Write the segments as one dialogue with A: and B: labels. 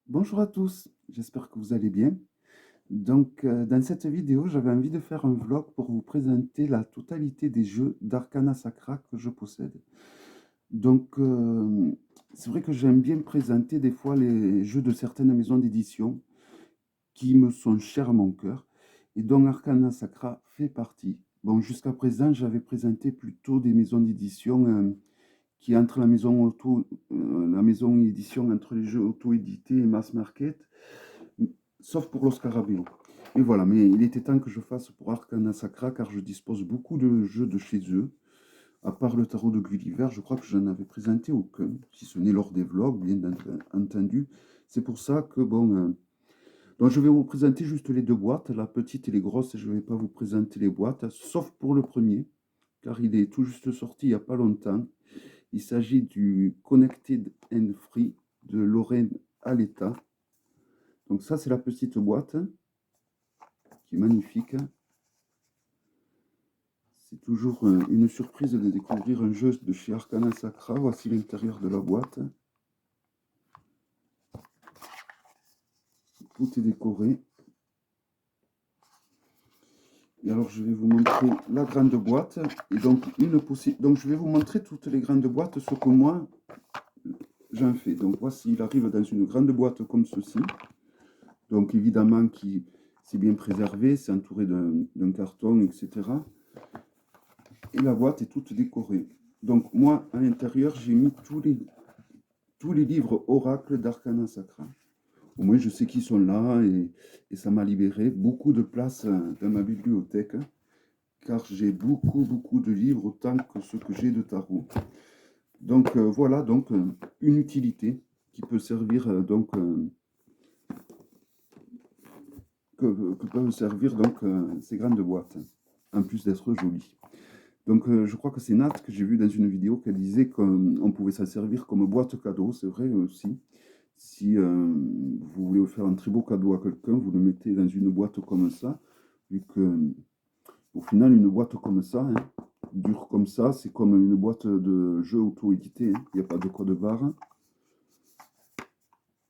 A: Bonjour à tous, j'espère que vous allez bien. Dans cette vidéo, j'avais envie de faire un vlog pour vous présenter la totalité des jeux d'Arcana Sacra que je possède. Donc, euh, c'est vrai que j'aime bien présenter des fois les jeux de certaines maisons d'édition qui me sont chers à mon cœur et dont Arcana Sacra fait partie. Bon, jusqu'à présent, j'avais présenté plutôt des maisons d'édition qui entre la maison édition entre les jeux auto-édités et mass market, sauf pour l'Oscarabeo. Et voilà, mais il était temps que je fasse pour Arcana Sacra, car je dispose beaucoup de jeux de chez eux. À part le tarot de Gulliver, je crois que je n'en avais présenté aucun, si ce n'est lors des vlogs, bien entendu. C'est pour ça que, donc je vais vous présenter juste les deux boîtes, la petite et les grosses, et je ne vais pas vous présenter les boîtes, sauf pour le premier, car il est tout juste sorti il n'y a pas longtemps. Il s'agit du Connected and Free de Lorraine Aletta. Donc ça, c'est la petite boîte, qui est magnifique. C'est toujours une surprise de découvrir un jeu de chez Arcana Sacra. Voici l'intérieur de la boîte. Tout est décoré. Et alors, je vais vous montrer la grande boîte. Et donc, je vais vous montrer toutes les grandes boîtes, ce que moi, j'en fais. Donc, voici, il arrive dans une grande boîte comme ceci. Donc, évidemment, c'est bien préservé, c'est entouré d'un carton, etc. Et la boîte est toute décorée. Donc, moi, à l'intérieur, j'ai mis tous les livres oracles d'Arcana Sacra. Au moins, je sais qu'ils sont là et ça m'a libéré beaucoup de place dans ma bibliothèque, car j'ai beaucoup de livres, autant que ce que j'ai de tarot. Voilà, une utilité qui peut servir, que peuvent servir ces grandes boîtes, en plus d'être jolies. Je crois que c'est Nat que j'ai vu dans une vidéo qu'elle disait qu'on pouvait s'en servir comme boîte cadeau, c'est vrai aussi. Si vous voulez faire un très beau cadeau à quelqu'un, vous le mettez dans une boîte comme ça, vu que au final, une boîte comme ça, hein, dure comme ça, c'est comme une boîte de jeux auto-édité, hein. Il n'y a pas de code barre.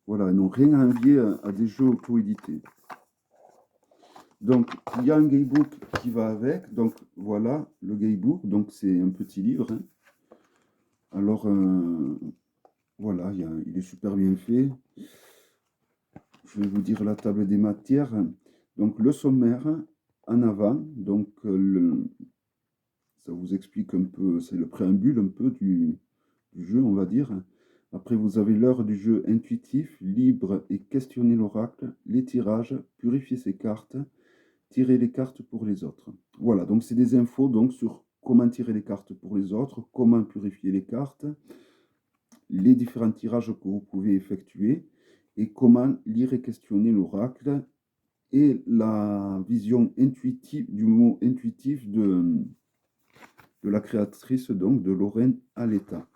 A: Voilà, ils n'ont rien à envier à des jeux auto-édités. Donc, il y a un gayebook qui va avec. Donc, voilà, le gayebook. Donc, c'est un petit livre, hein. Alors, voilà, il est super bien fait. Je vais vous dire la table des matières. Donc, le sommaire en avant. Ça vous explique un peu, c'est le préambule un peu du jeu, on va dire. Après, vous avez l'heure du jeu intuitif, libre et questionner l'oracle, les tirages, purifier ses cartes, tirer les cartes pour les autres. Voilà, donc c'est des infos donc, sur comment tirer les cartes pour les autres, comment purifier les cartes, les différents tirages que vous pouvez effectuer et comment lire et questionner l'oracle et la vision intuitive du mot intuitif de la créatrice donc de Lorraine Aletta.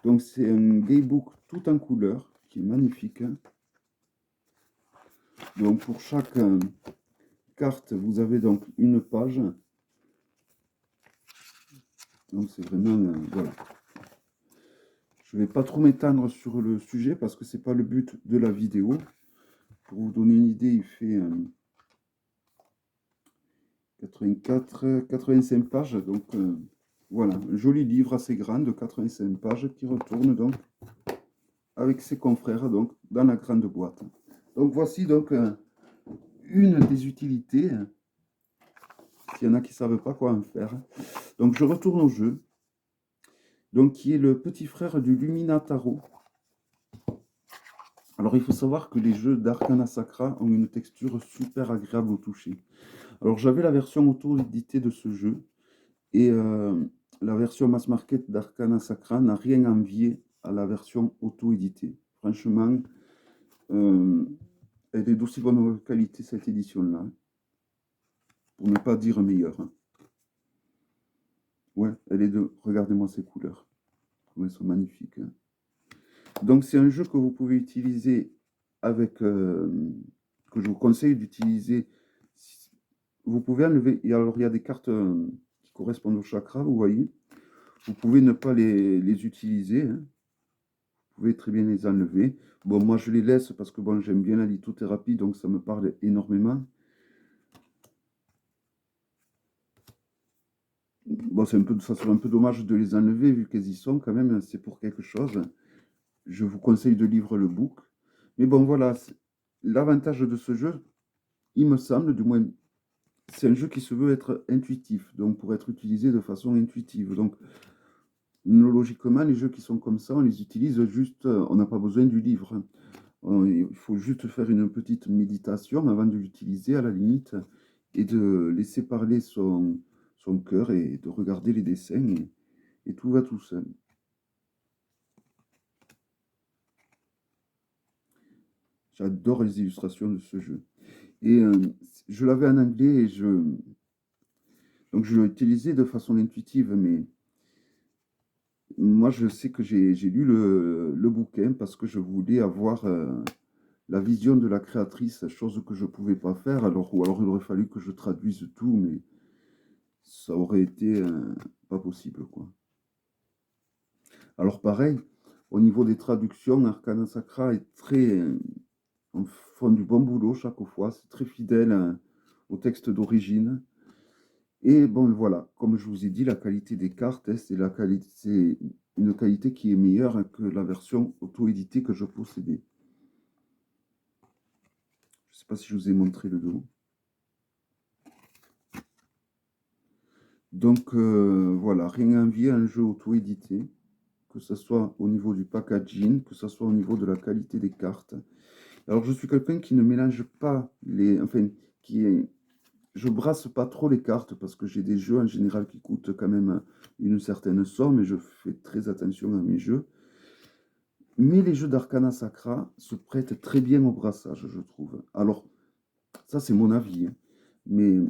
A: Donc c'est un gaybook tout en couleur qui est magnifique. Donc pour chaque carte, vous avez donc une page. Donc c'est vraiment voilà. Je ne vais pas trop m'étendre sur le sujet parce que c'est pas le but de la vidéo. Pour vous donner une idée, il fait 85 pages. Voilà, un joli livre assez grand de 85 pages qui retourne donc avec ses confrères donc dans la grande boîte. Donc voici une des utilités, s'il y en a qui ne savent pas quoi en faire. Donc je retourne au jeu, donc qui est le petit frère du Lumina Tarot. Alors il faut savoir que les jeux d'Arcana Sacra ont une texture super agréable au toucher. Alors j'avais la version auto-éditée de ce jeu, et la version mass market d'Arcana Sacra n'a rien à envier à la version auto-éditée. Franchement, euh, elle est d'aussi bonne qualité cette édition-là, pour ne pas dire meilleure. Ouais, elle est de... Regardez-moi ces couleurs, comme elles sont magnifiques, hein. Donc c'est un jeu que vous pouvez utiliser avec... que je vous conseille d'utiliser. Vous pouvez enlever... Et alors il y a des cartes qui correspondent au chakra, vous voyez. Vous pouvez ne pas les utiliser, hein. Vous pouvez très bien les enlever. Bon, moi, je les laisse parce que bon, j'aime bien la lithothérapie, donc ça me parle énormément. Bon, ça serait un peu dommage de les enlever vu qu'elles y sont quand même, c'est pour quelque chose. Je vous conseille de lire le book. Mais bon, voilà, l'avantage de ce jeu, il me semble, du moins, c'est un jeu qui se veut être intuitif, donc pour être utilisé de façon intuitive. Donc, logiquement, les jeux qui sont comme ça, on les utilise juste, on n'a pas besoin du livre. Il faut juste faire une petite méditation avant de l'utiliser à la limite et de laisser parler son cœur et de regarder les dessins et tout va tout seul. J'adore les illustrations de ce jeu. Et je l'avais en anglais et donc je l'ai utilisé de façon intuitive, mais moi je sais que j'ai lu le bouquin parce que je voulais avoir la vision de la créatrice, chose que je ne pouvais pas faire, ou alors il aurait fallu que je traduise tout, mais ça aurait été pas possible, quoi. Alors pareil, au niveau des traductions, Arcana Sacra est on font du bon boulot chaque fois, c'est très fidèle au texte d'origine. Et bon, voilà, comme je vous ai dit, la qualité des cartes, hein, c'est une qualité qui est meilleure que la version auto-éditée que je possédais. Je ne sais pas si je vous ai montré le dos. Donc voilà, rien à envier à un jeu auto-édité, que ce soit au niveau du packaging, que ce soit au niveau de la qualité des cartes. Alors je suis quelqu'un qui ne mélange pas enfin, je brasse pas trop les cartes parce que j'ai des jeux en général qui coûtent quand même une certaine somme et je fais très attention à mes jeux. Mais les jeux d'Arcana Sacra se prêtent très bien au brassage, je trouve. Alors, ça c'est mon avis, hein. Mais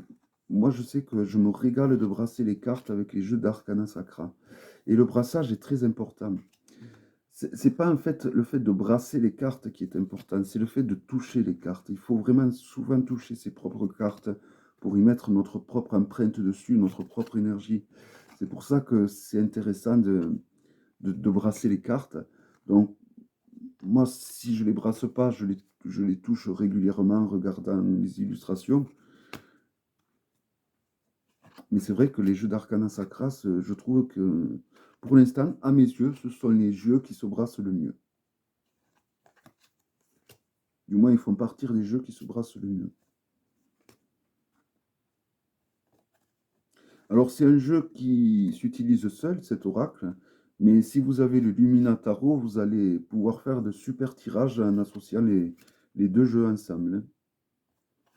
A: moi je sais que je me régale de brasser les cartes avec les jeux d'Arcana Sacra. Et le brassage est très important. C'est pas en fait le fait de brasser les cartes qui est important, c'est le fait de toucher les cartes. Il faut vraiment souvent toucher ses propres cartes pour y mettre notre propre empreinte dessus, notre propre énergie. C'est pour ça que c'est intéressant de brasser les cartes. Donc, moi, si je les brasse pas, je les touche régulièrement en regardant les illustrations. Mais c'est vrai que les jeux d'Arcana Sacras, je trouve que, pour l'instant, à mes yeux, ce sont les jeux qui se brassent le mieux. Du moins, ils font partir des jeux qui se brassent le mieux. Alors, c'est un jeu qui s'utilise seul, cet oracle, mais si vous avez le Lumina Tarot, vous allez pouvoir faire de super tirages en associant les deux jeux ensemble, hein,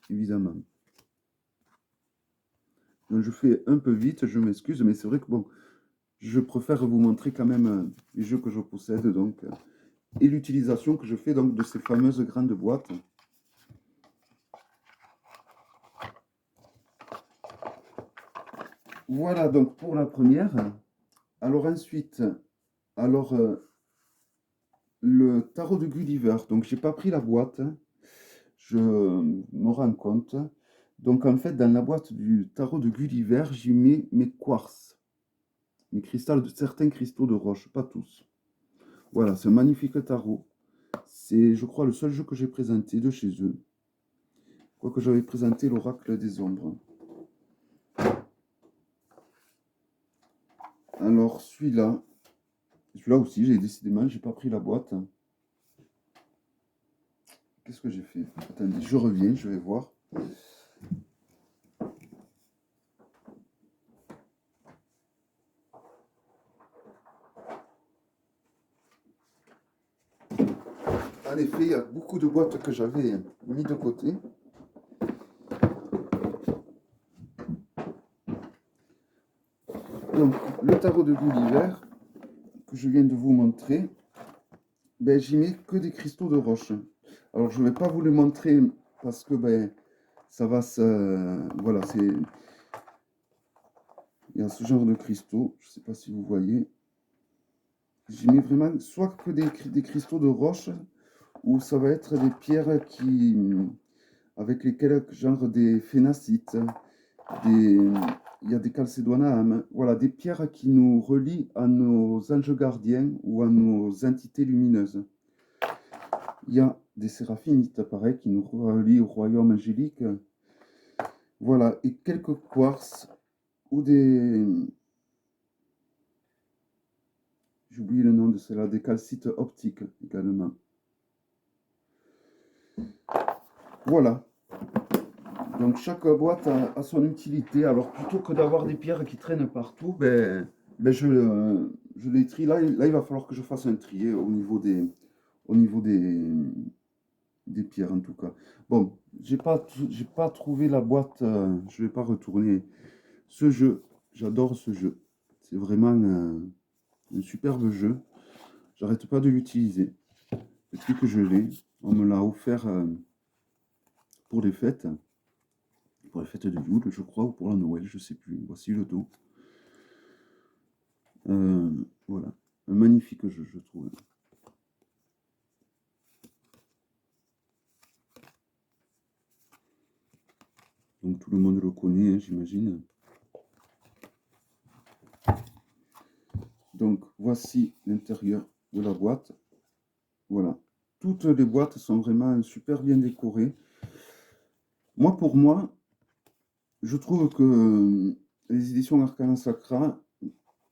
A: évidemment. Donc, je fais un peu vite, je m'excuse, mais c'est vrai que bon, je préfère vous montrer quand même les jeux que je possède, donc, et l'utilisation que je fais donc de ces fameuses grandes boîtes. Voilà donc pour la première. Alors ensuite, alors le tarot de Gulliver. Donc j'ai pas pris la boîte, je me rends compte. Donc en fait, dans la boîte du tarot de Gulliver, j'y mets mes quartz, mes certains cristaux de roche, pas tous. Voilà, c'est un magnifique tarot. C'est, je crois, le seul jeu que j'ai présenté de chez eux. Quoique j'avais présenté l'oracle des ombres. Alors celui-là aussi, j'ai décidément, j'ai pas pris la boîte. Qu'est-ce que j'ai fait? Attendez, je reviens, je vais voir. En effet, il y a beaucoup de boîtes que j'avais mis de côté. Donc, le tarot de Gulliver, que je viens de vous montrer, ben, j'y mets que des cristaux de roche. Alors, je ne vais pas vous les montrer parce que ben, ça va se... Voilà, c'est... Il y a ce genre de cristaux, je ne sais pas si vous voyez. J'y mets vraiment soit que des cristaux de roche, ou ça va être des pierres avec lesquelles, genre des phénacites, des, il y a des calcédonames, voilà, des pierres qui nous relient à nos anges gardiens ou à nos entités lumineuses. Il y a des séraphinites, pareil, qui nous relient au royaume angélique. Voilà, et quelques quartz ou des... J'oublie le nom de cela, des calcites optiques également. Voilà. Donc chaque boîte a son utilité. Alors plutôt que d'avoir des pierres qui traînent partout, je les trie. Là, il va falloir que je fasse un tri au niveau des pierres en tout cas. Bon, j'ai pas trouvé la boîte. Je vais pas retourner. Ce jeu, j'adore ce jeu. C'est vraiment un superbe jeu. J'arrête pas de l'utiliser. Depuis que je l'ai, on me l'a offert pour les fêtes. Pour les fêtes de Yule, je crois, ou pour la Noël, je sais plus. Voici le dos. Voilà. Un magnifique jeu, je trouve. Donc tout le monde le connaît, hein, j'imagine. Donc voici l'intérieur de la boîte. Voilà. Toutes les boîtes sont vraiment super bien décorées. Moi, pour moi, je trouve que les éditions Arcana Sacra,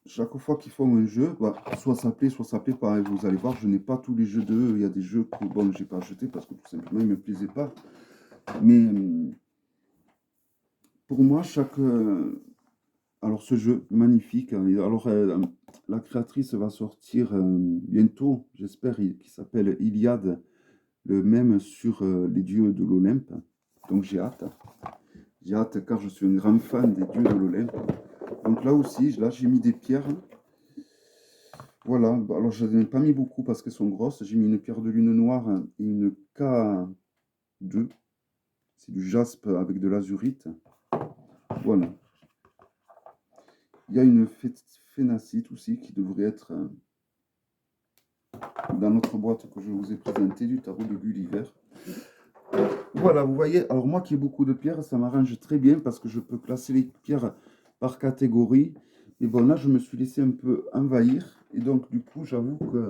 A: chaque fois qu'ils font un jeu, soit ça plaît, soit ça plaît pas. Et vous allez voir, je n'ai pas tous les jeux d'eux. Il y a des jeux que bon, j'ai pas acheté parce que tout simplement ils me plaisaient pas. Mais pour moi, alors ce jeu magnifique. Alors la créatrice va sortir bientôt, j'espère, qui s'appelle Iliade, le même sur les dieux de l'Olympe. Donc j'ai hâte. J'ai hâte car je suis un grand fan des dieux de l'Olympe. Donc là aussi, là j'ai mis des pierres. Voilà, alors je n'ai pas mis beaucoup parce qu'elles sont grosses. J'ai mis une pierre de lune noire et une K2. C'est du jaspe avec de l'azurite. Voilà. Il y a une phénacite aussi qui devrait être dans notre boîte que je vous ai présentée du tarot de Gulliver. Voilà, vous voyez, alors moi qui ai beaucoup de pierres, ça m'arrange très bien parce que je peux classer les pierres par catégorie. Et bon, là, je me suis laissé un peu envahir. Et donc, du coup, j'avoue que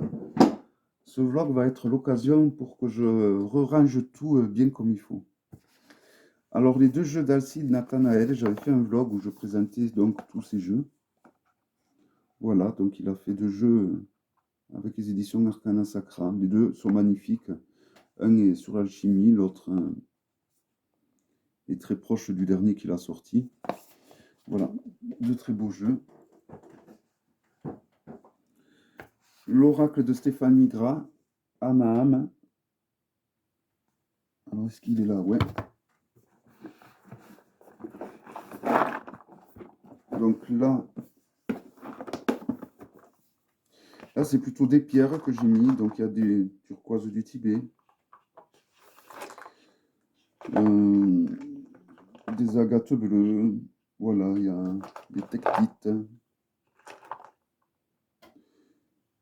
A: ce vlog va être l'occasion pour que je range tout bien comme il faut. Alors, les deux jeux d'Alcide Nathanaël, j'avais fait un vlog où je présentais donc tous ces jeux. Voilà, donc il a fait deux jeux avec les éditions Arcana Sacra. Les deux sont magnifiques. Un est sur l'alchimie, l'autre est très proche du dernier qu'il a sorti. Voilà, deux très beaux jeux. L'oracle de Stéphane Migras, âme à âme. Alors, est-ce qu'il est là? Ouais. Donc là c'est plutôt des pierres que j'ai mis. Donc il y a des turquoises du Tibet. Des agates bleues. Voilà, il y a des tectites.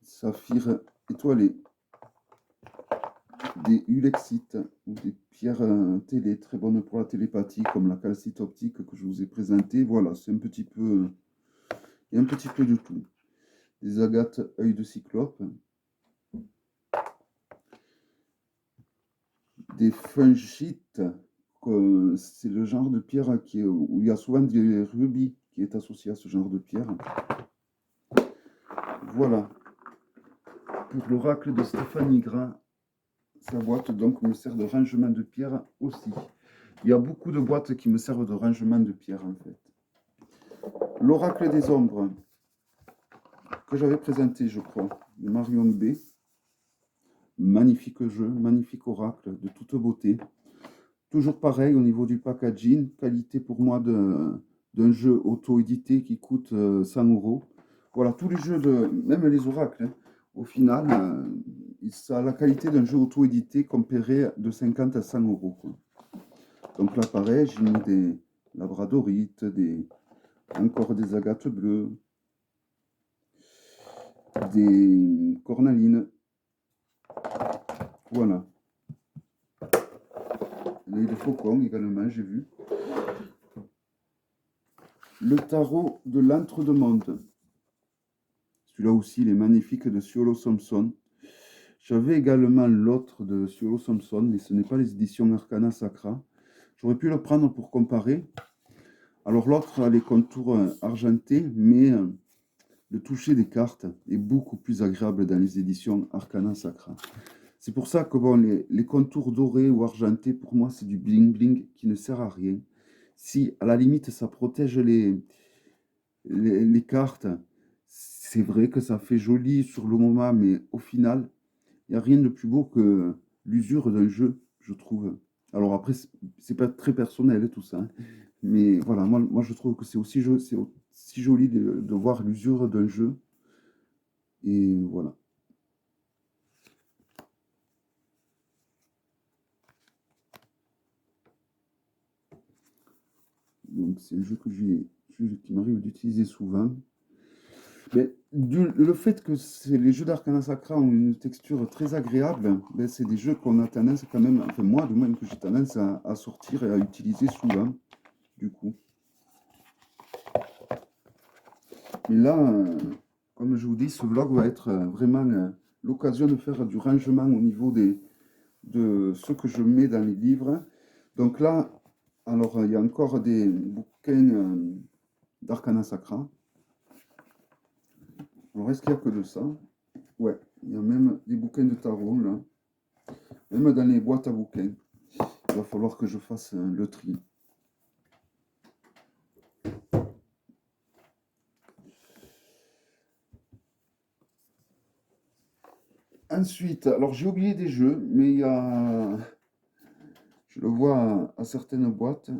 A: Saphir étoilé. Des ulexites ou des pierres télé, très bonnes pour la télépathie, comme la calcite optique que je vous ai présentée. Voilà, c'est un petit peu... Il y a un petit peu de tout. Des agates œil de cyclope. Des fungites. C'est le genre de pierre où il y a souvent des rubis qui est associé à ce genre de pierre. Voilà. Pour l'oracle de Stéphane Migras, sa boîte donc me sert de rangement de pierre aussi. Il y a beaucoup de boîtes qui me servent de rangement de pierre en fait. L'oracle des ombres, que j'avais présenté je crois, de Marion B. Magnifique jeu, magnifique oracle, de toute beauté. Toujours pareil au niveau du packaging, qualité pour moi d'un jeu auto-édité qui coûte 100 €. Voilà, tous les jeux, même les oracles, hein, au final, ça a la qualité d'un jeu auto-édité comparé de 50 à 100 €. Quoi. Donc là, pareil, j'ai mis des labradorites, encore des agates bleues, des cornalines. Voilà. L'œil de faucon également, j'ai vu. le tarot de l'entre-deux-mondes. Celui-là aussi, il est magnifique, de Ciolo Thompson. J'avais également l'autre de Ciolo Thompson, mais ce n'est pas les éditions Arcana Sacra. J'aurais pu le prendre pour comparer. Alors l'autre a les contours argentés, mais le toucher des cartes est beaucoup plus agréable dans les éditions Arcana Sacra. C'est pour ça que bon, les contours dorés ou argentés, pour moi, c'est du bling-bling qui ne sert à rien. Si, à la limite, ça protège les cartes, c'est vrai que ça fait joli sur le moment, mais au final, il n'y a rien de plus beau que l'usure d'un jeu, je trouve. Alors après, c'est pas très personnel tout ça, hein. Mais voilà, moi je trouve que c'est aussi, c'est aussi joli de voir l'usure d'un jeu. Et voilà. Donc c'est un jeu qui m'arrive d'utiliser souvent. Mais le fait que les jeux d'Arcana Sacra ont une texture très agréable, ben, c'est des jeux qu'on a tendance quand même, enfin moi de même que j'ai tendance à sortir et à utiliser souvent, du coup. Mais là, comme je vous dis, ce vlog va être vraiment l'occasion de faire du rangement au niveau de ce que je mets dans les livres. Donc là, alors il y a encore des bouquins d'Arcana Sacra. Alors est-ce qu'il n'y a que de ça? Ouais, il y a même des bouquins de tarot là, même dans les boîtes à bouquins. Il va falloir que je fasse le tri. Ensuite, alors j'ai oublié des jeux, mais il y a, je le vois à certaines boîtes,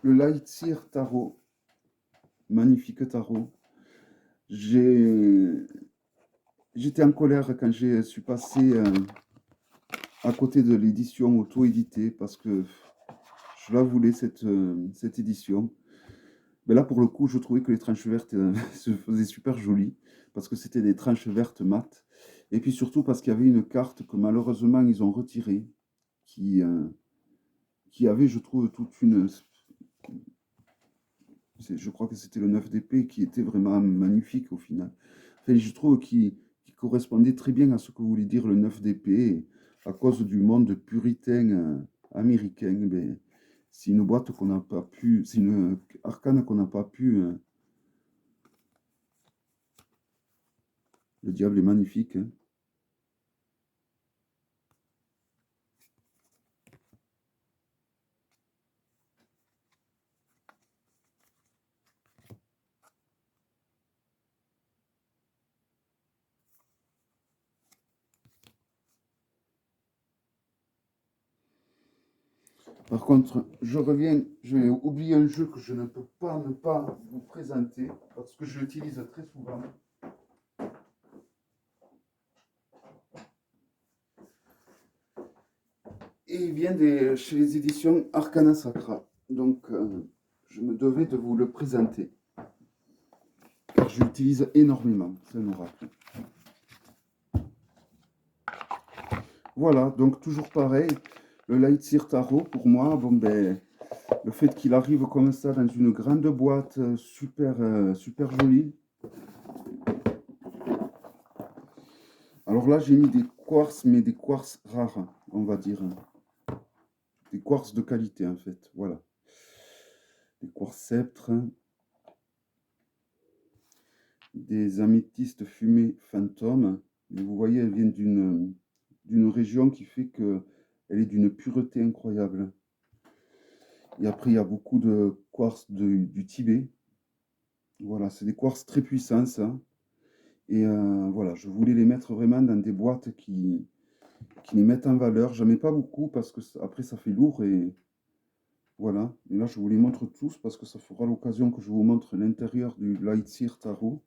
A: le Lightseer Tarot, magnifique tarot. J'étais en colère quand je suis passé à côté de l'édition auto-éditée parce que je la voulais cette édition. Mais là, pour le coup, je trouvais que les tranches vertes se faisaient super jolies parce que c'était des tranches vertes mates. Et puis surtout parce qu'il y avait une carte que malheureusement ils ont retirée qui avait, je trouve, toute une. Je crois que c'était le 9 d'épée qui était vraiment magnifique au final. Enfin, je trouve qu'il correspondait très bien à ce que voulait dire le 9 d'épée à cause du monde puritain américain. Ben, c'est une boîte qu'on n'a pas pu, c'est une arcane qu'on n'a pas pu. Le diable est magnifique, hein. Par contre, je reviens, je vais oublier un jeu que je ne peux pas ne pas vous présenter parce que je l'utilise très souvent. Et il vient chez les éditions Arcana Sacra. Donc, je me devais de vous le présenter. Car je l'utilise énormément. C'est un oracle. Voilà, donc toujours pareil. Le Lightseer Tarot, pour moi, bon ben, le fait qu'il arrive comme ça dans une grande boîte super, super jolie. Alors là, j'ai mis des quartz, mais des quartz rares, on va dire. Des quartz de qualité, en fait. Voilà. Des quartz sceptres. Des améthystes fumés fantômes. Et vous voyez, elles viennent d'une région qui fait qu'elle est d'une pureté incroyable. Et après, il y a beaucoup de quartz du Tibet. Voilà, c'est des quartz très puissants, ça. Et voilà, je voulais les mettre vraiment dans des boîtes qui les mettent en valeur. J'en mets pas beaucoup parce que après, ça fait lourd. Et voilà. Et là, je vous les montre tous parce que ça fera l'occasion que je vous montre l'intérieur du Lightseer Tarot.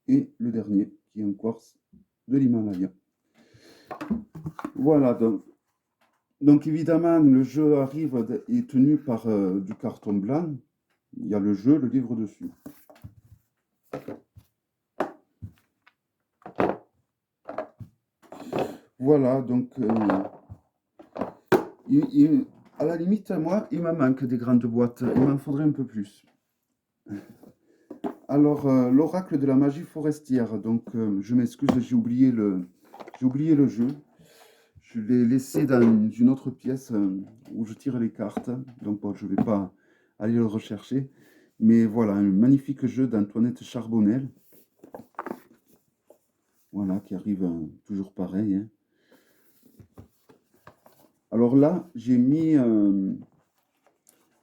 A: Et le dernier, qui est un quartz de l'Himalaya. Voilà, donc évidemment, le jeu arrive, est tenu par du carton blanc. Il y a le jeu, le livre dessus. Voilà, donc À la limite, moi, il me manque des grandes boîtes. Il m'en faudrait un peu plus. Alors, l'oracle de la magie forestière. Donc, je m'excuse, j'ai oublié le jeu. Je l'ai laissé dans une autre pièce où je tire les cartes. Donc, bon, je ne vais pas aller le rechercher. Mais voilà, un magnifique jeu d'Antoinette Charbonnel. Voilà, qui arrive toujours pareil, hein. Alors là, j'ai mis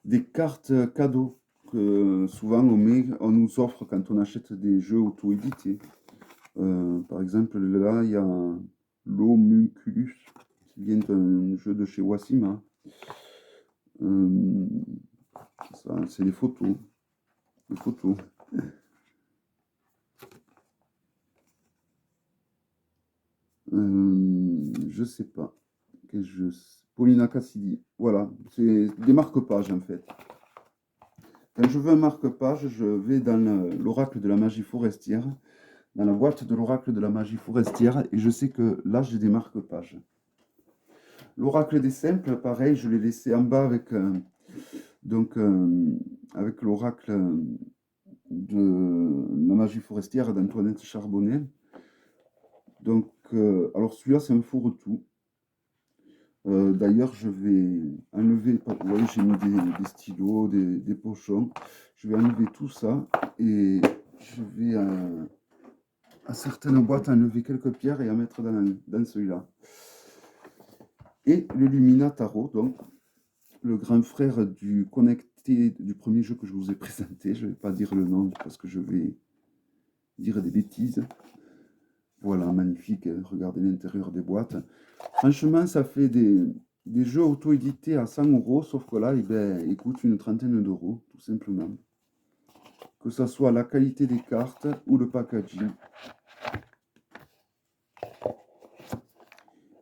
A: des cartes cadeaux que souvent on nous offre quand on achète des jeux auto-édités. Par exemple, là, il y a l'Homunculus qui vient d'un jeu de chez Wassima. Euh, c'est des photos. Des photos. Je sais pas. Quel jeu Paulina Cassidy. Voilà, c'est des marque-pages en fait. Quand je veux un marque-page, je vais dans l'oracle de la magie forestière, dans la boîte de l'oracle de la magie forestière, et je sais que là, j'ai des marque-pages. L'oracle des simples, pareil, je l'ai laissé en bas avec, donc, avec l'oracle de la magie forestière d'Antoinette Charbonnet. Donc, alors celui-là, c'est un fourre-tout. D'ailleurs, je vais enlever, vous voyez, j'ai mis des stylos, des pochons. Je vais enlever tout ça et je vais à certaines boîtes enlever quelques pierres et à mettre dans celui-là. Et le Lumina Tarot, donc le grand frère du connecté du premier jeu que je vous ai présenté. Je ne vais pas dire le nom parce que je vais dire des bêtises. Voilà, magnifique. Regardez l'intérieur des boîtes. Franchement, ça fait des jeux auto-édités à 100 €, sauf que là, eh ben, ils coûtent une trentaine d'euros, tout simplement. Que ce soit la qualité des cartes ou le packaging.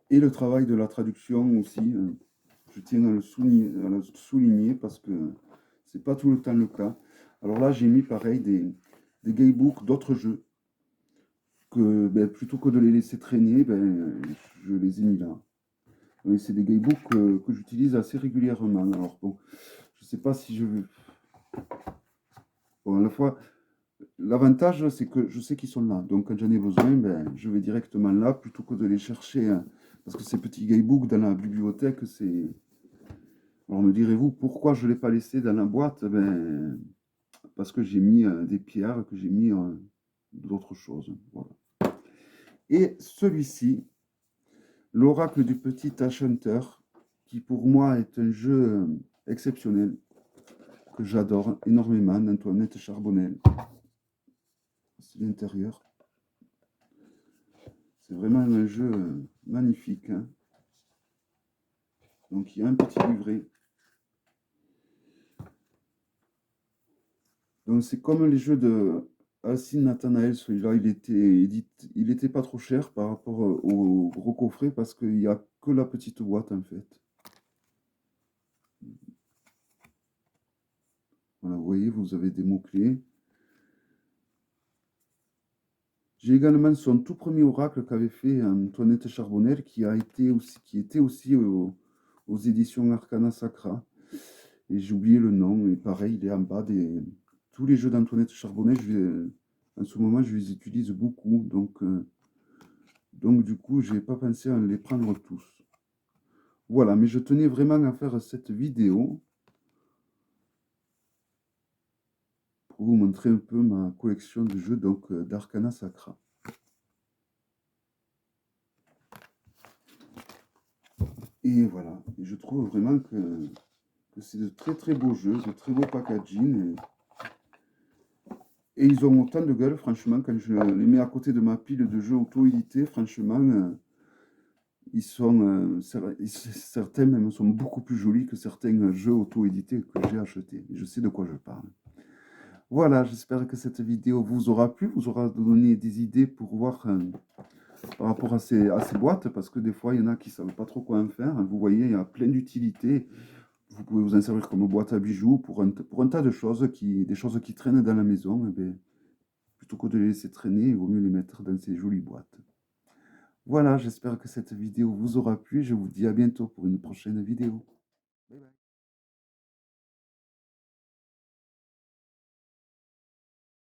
A: Et le travail de la traduction aussi. Je tiens à le souligner parce que c'est pas tout le temps le cas. Alors là, j'ai mis pareil des guidebooks d'autres jeux. Que, ben, plutôt que de les laisser traîner, ben, je les ai mis là. Oui, c'est des guidebooks que j'utilise assez régulièrement. Alors bon, je sais pas si je veux. Bon, à la fois, l'avantage, c'est que je sais qu'ils sont là. Donc, quand j'en ai besoin, ben, je vais directement là plutôt que de les chercher, hein. Parce que ces petits guidebooks dans la bibliothèque, c'est. Alors, me direz-vous, pourquoi je ne l'ai pas laissé dans la boîte? Ben, parce que j'ai mis des pierres, que j'ai mis d'autres choses. Voilà. Et celui-ci, l'Oracle du Petit Enchanteur, qui pour moi est un jeu exceptionnel, que j'adore énormément, d'Antoinette Charbonnel. C'est l'intérieur. C'est vraiment un jeu magnifique, hein. Donc il y a un petit livret. Donc c'est comme les jeux de Alcine Nathanael, celui-là il était pas trop cher par rapport au gros coffret parce qu'il n'y a que la petite boîte en fait. Voilà, vous voyez, vous avez des mots-clés. J'ai également son tout premier oracle qu'avait fait Antoinette Charbonnel qui était aussi aux éditions Arcana Sacra. Et j'ai oublié le nom, et pareil, il est en bas des. Tous les jeux d'Antoinette Charbonnet, en ce moment, je les utilise beaucoup, donc du coup, je n'ai pas pensé à les prendre tous. Voilà, mais je tenais vraiment à faire cette vidéo pour vous montrer un peu ma collection de jeux d'Arcana Sacra. Et voilà, et je trouve vraiment que c'est de très très beaux jeux, de très beaux packaging. Et ils ont autant de gueule, franchement, quand je les mets à côté de ma pile de jeux auto-édités, franchement, certains même sont beaucoup plus jolis que certains jeux auto-édités que j'ai achetés. Et je sais de quoi je parle. Voilà, j'espère que cette vidéo vous aura plu, vous aura donné des idées pour voir par rapport à ces boîtes, parce que des fois, il y en a qui ne savent pas trop quoi en faire. Vous voyez, il y a plein d'utilités. Vous pouvez vous en servir comme boîte à bijoux pour un tas de choses, des choses qui traînent dans la maison. Eh bien, plutôt que de les laisser traîner, il vaut mieux les mettre dans ces jolies boîtes. Voilà, j'espère que cette vidéo vous aura plu. Je vous dis à bientôt pour une prochaine vidéo. Bye bye.